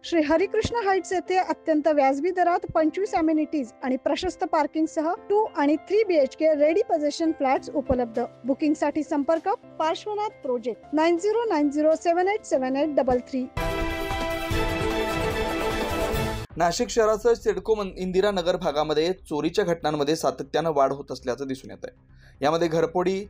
Shri Harikrishna Heights येथे अत्यंत व्याजबी दरात 25 अमेनिटीज आणि प्रशस्त पार्किंग सह 2 आणि 3 BHK रेडी पोझिशन फ्लॅट्स उपलब्ध। बुकिंग साठी संपर्क पार्श्वनाथ प्रोजेक्ट 9090787833। नाशिक शहरासह सिडको इंदिरा नगर भागामध्ये चोरीच्या घटनांमध्ये सातत्यानं वाढ होत असल्याचं दिसून येत आहे। यामध्ये घरफोडी,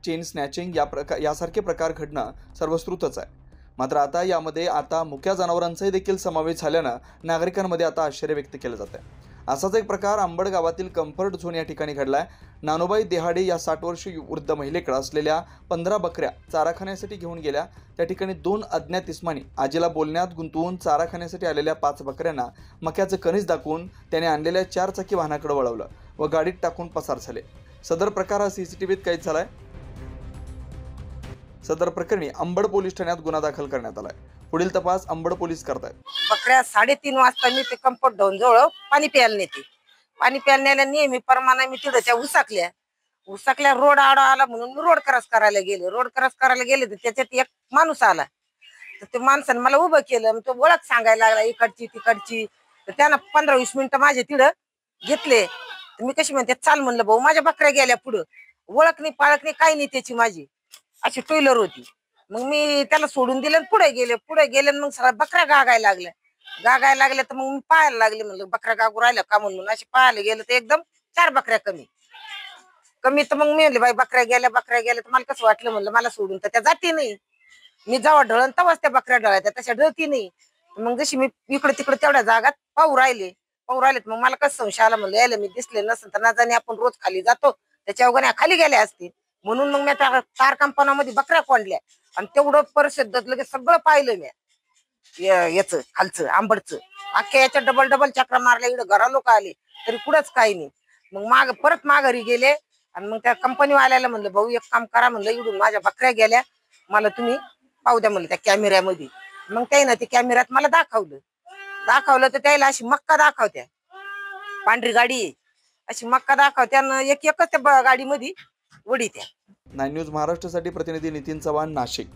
चेन स्नॅचिंग यासारखे प्रकार घडणं सर्वश्रुतच आहे। मात्र यामध्ये मुक्या जनावरांचाही देखील समावेश झाल्यानं नागरिकांमध्ये आता आश्चर्य व्यक्त केलं जात आहे। असाच एक प्रकार अंबड गावातील कम्फर्ट झोन या ठिकाणी घडलाय। नानोबाई देहाडे या 60 वर्षीय वृद्ध महिलेकडे असलेल्या 15 बकऱ्या चारा खाण्यासाठी घेऊन गेल्या। त्या ठिकाणी 2 अज्ञात इस्मानी आजीला बोलण्यात गुंतवून चारा खाण्यासाठी आलेल्या 5 बकऱ्यांना मक्याचं कणीस दाखवून त्याने आणलेल्या 4 चाकी वाहनाकडे वळवलं व गाडीत टाकून पसार झाले। सदर प्रकार हा सीसीटीव्हीत कैद झालाय। सदर प्रकरणी अंबड पोलीस ठाण्यात गुन्हा दाखल करण्यात आलाय। पुढील तपास अंबड पोलीस करतायत। बकऱ्या 3:30 वाजता मी ते कम्फर्ट ढोन जवळ पाणी प्यायला नेते। पाणी प्यायला नेल्या नेहमी प्रमाणे मी तिथं त्या उसाकल्या रोड आडा आला म्हणून मी रोड क्रॉस करायला गेले तर त्याच्यात एक माणूस आला। तर ते माणसाने मला उभं केलं, तो ओळख सांगायला लागला इकडची तिकडची। तर त्यानं 15-20 मिनिटं माझे तिथं घेतले। मी कशी म्हणते चाल म्हणलं भाऊ, माझ्या बकऱ्या गेल्या पुढं, ओळख नाही पाळख नाही काही नाही त्याची, माझी अशी टू व्हीलर होती। मग मी त्याला सोडून दिलं, पुढे गेले मग सगळ्या बकऱ्या गागायला लागल्या तर मग मी पाहायला लागले, म्हणलं बकऱ्या गागू राहिल्या का म्हणून अशी पाहायला गेलं तर एकदम 4 बकऱ्या कमी तर मग मी म्हणले बाई बकऱ्या गेल्या तर मला कसं वाटलं, म्हणलं मला सोडून तर त्या जाती नाही, मी जेव्हा ढळण तेव्हाच त्या बकऱ्या ढळायच्या, तशा ढळती नाही। मग जशी मी इकडे तिकडे तेवढ्या जागात पाहू राहिले मग मला कसं संशय आला, म्हणलं यायला मी दिसले नसेल तर ना जाणे आपण रोज खाली जातो त्याच्या वगैरे खाली गेल्या असतील म्हणून मग मी त्या कार कंपनामध्ये बकऱ्या कोंडल्या आणि तेवढं परिषद लगेच सगळं पाहिलं मी याचं खालचं आंबडचं अख्ख्या याच्या डबल चक्रा मारल्या। इकडे घरा लोक आले तरी कुठंच काही नाही। मग परत माघारी गेले आणि मग त्या कंपनीवाल्याला म्हणलं भाऊ एक काम करा, म्हणलं इकडून माझ्या बकऱ्या गेल्या, मला तुम्ही पाहू द्या म्हणलं त्या कॅमेऱ्यामध्ये। मग त्याने ते कॅमेऱ्यात मला दाखवलं तर त्याला अशी मक्का दाखवत्या, पांढरी गाडी आहे अशी मक्का दाखवत्या, एकच त्या गाडीमध्ये वडी त्या। 9 न्यूज महाराष्ट्रासाठी प्रतिनिधी नितीन चव्हाण, नाशिक।